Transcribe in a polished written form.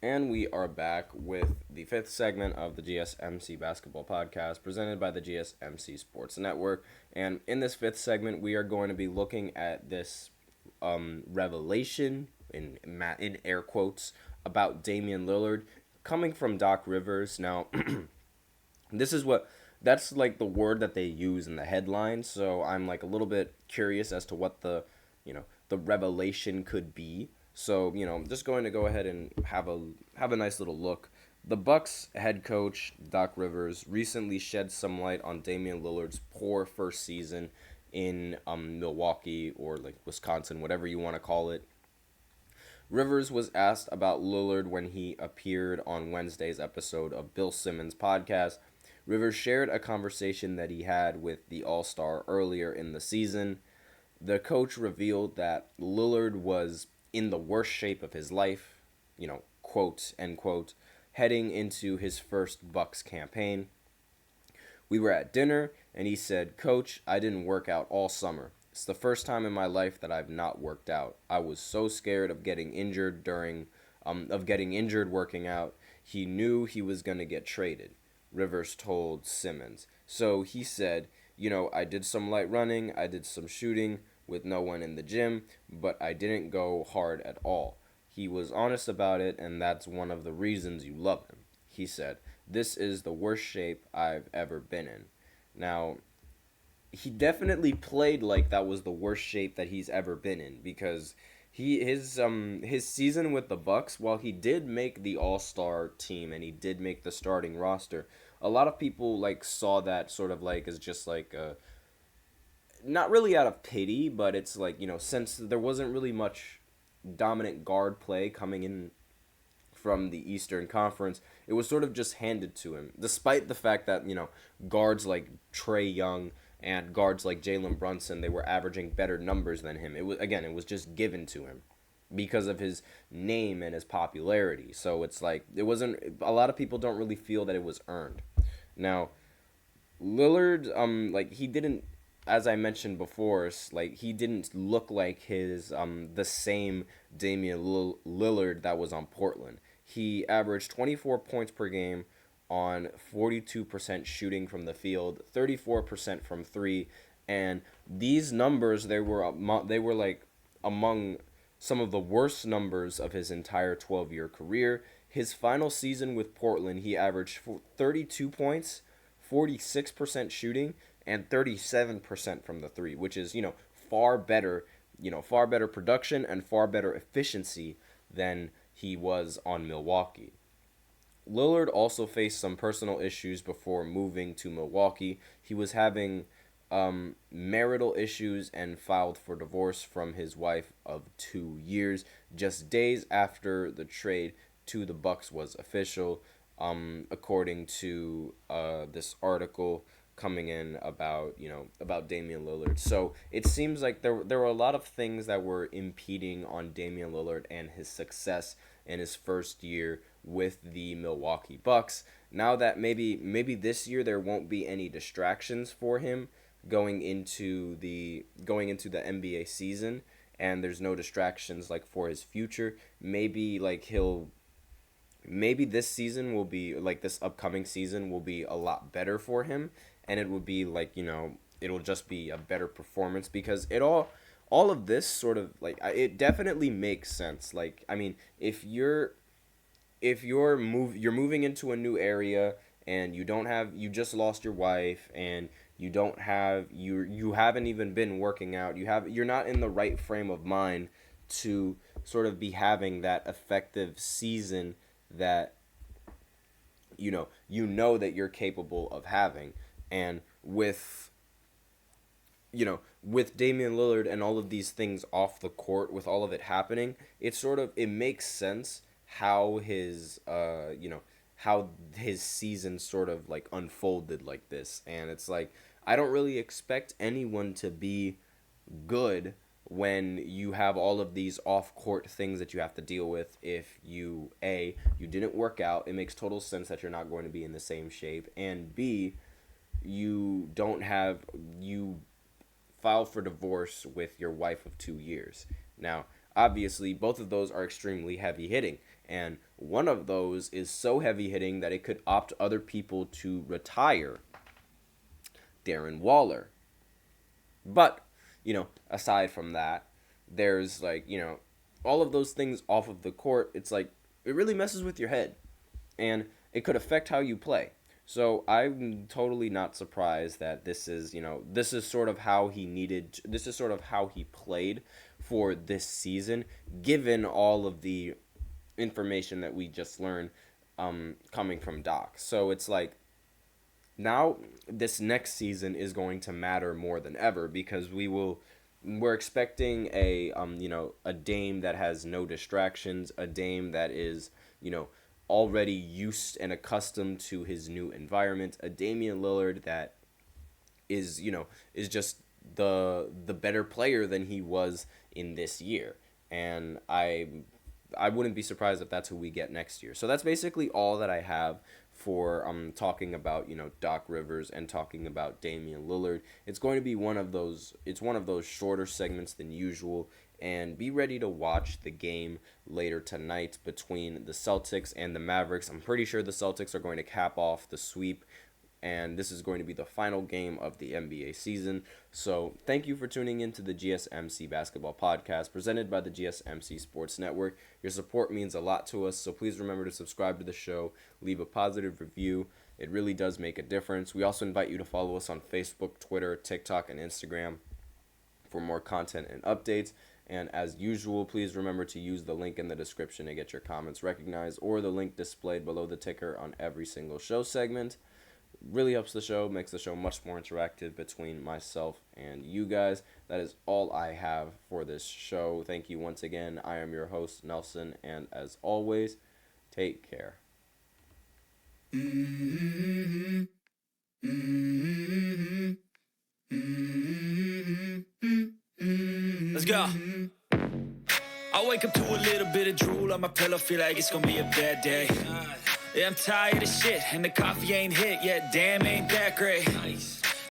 And we are back with the fifth segment of the GSMC Basketball Podcast presented by the GSMC Sports Network. And in this fifth segment, we are going to be looking at this revelation, in air quotes, about Damian Lillard coming from Doc Rivers. Now, this is that's like the word that they use in the headline. So I'm like a little bit curious as to what the revelation could be. So, I'm just going to go ahead and have a nice little look. The Bucks head coach, Doc Rivers, recently shed some light on Damian Lillard's poor first season in Milwaukee or like Wisconsin, whatever you want to call it. Rivers was asked about Lillard when he appeared on Wednesday's episode of Bill Simmons' podcast. Rivers shared a conversation that he had with the All-Star earlier in the season. The coach revealed that Lillard was in the worst shape of his life, quote, end quote, heading into his first Bucks campaign. We were at dinner, and he said, "Coach, I didn't work out all summer. It's the first time in my life that I've not worked out. I was so scared of getting injured working out. He knew he was going to get traded," Rivers told Simmons. So he said, "I did some light running, I did some shooting with no one in the gym, but I didn't go hard at all. He was honest about it, and that's one of the reasons you love him." He said, "This is the worst shape I've ever been in." Now, he definitely played like that was the worst shape that he's ever been in, because his season with the Bucks, while he did make the All-Star team and he did make the starting roster, a lot of people saw that sort of as just not really out of pity, but it's since there wasn't really much dominant guard play coming in from the Eastern Conference, it was sort of just handed to him, despite the fact that guards like Trae Young and guards like Jalen Brunson, they were averaging better numbers than him. It was just given to him because of his name and his popularity. So it's it wasn't, a lot of people don't really feel that it was earned. Now, Lillard, he didn't, as I mentioned before, he didn't look like his the same Damian Lillard that was on Portland. He averaged 24 points per game on 42% shooting from the field, 34% from three, and these numbers, they were among some of the worst numbers of his entire 12-year career. His final season with Portland, he averaged 32 points, 46% shooting, and 37% from the three, which is, far better, far better production and far better efficiency than he was on Milwaukee. Lillard also faced some personal issues before moving to Milwaukee. He was having marital issues and filed for divorce from his wife of 2 years just days after the trade to the Bucks was official, according to this article coming in about Damian Lillard. So it seems like there were a lot of things that were impeding on Damian Lillard and his success in his first year with the Milwaukee Bucks. Now that maybe this year there won't be any distractions for him going into the NBA season, and there's no distractions for his future. Maybe this season will be this upcoming season will be a lot better for him, and it would be it'll just be a better performance, because all of this sort of it definitely makes sense. If you're moving into a new area and you just lost your wife, and you haven't even been working out, you're not in the right frame of mind to sort of be having that effective season that that you're capable of having. And with Damian Lillard and all of these things off the court, with all of it happening, it makes sense how his how his season sort of unfolded like this. And it's I don't really expect anyone to be good when you have all of these off-court things that you have to deal with. If you didn't work out, it makes total sense that you're not going to be in the same shape, and B, you filed for divorce with your wife of 2 years. Now, obviously both of those are extremely heavy hitting. And one of those is so heavy hitting that it could opt other people to retire. Darren Waller. But, aside from that, there's all of those things off of the court. It's like, it really messes with your head. And it could affect how you play. So I'm totally not surprised that this is sort of how this is sort of how he played for this season, given all of the information that we just learned coming from Doc. So it's like, now this next season is going to matter more than ever, because we're expecting a Dame that has no distractions, a Dame that is, already used and accustomed to his new environment, a Damian Lillard that is just the better player than he was in this year. And I wouldn't be surprised if that's who we get next year. So that's basically all that I have for talking about Doc Rivers and talking about Damian Lillard. It's going to be one of those shorter segments than usual, and be ready to watch the game later tonight between the Celtics and the Mavericks. I'm pretty sure the Celtics are going to cap off the sweep, and this is going to be the final game of the NBA season. So thank you for tuning in to the GSMC Basketball Podcast, presented by the GSMC Sports Network. Your support means a lot to us, so please remember to subscribe to the show, leave a positive review. It really does make a difference. We also invite you to follow us on Facebook, Twitter, TikTok, and Instagram for more content and updates. And as usual, please remember to use the link in the description to get your comments recognized, or the link displayed below the ticker on every single show segment. Really helps the show, makes the show much more interactive between myself and you guys. That is all I have for this show. Thank you once again. I am your host, Nelson, and as always, take care. Let's go. I wake up to a little bit of drool on my pillow, feel like it's gonna be a bad day. Yeah, I'm tired of shit, and the coffee ain't hit yet, damn, ain't that great.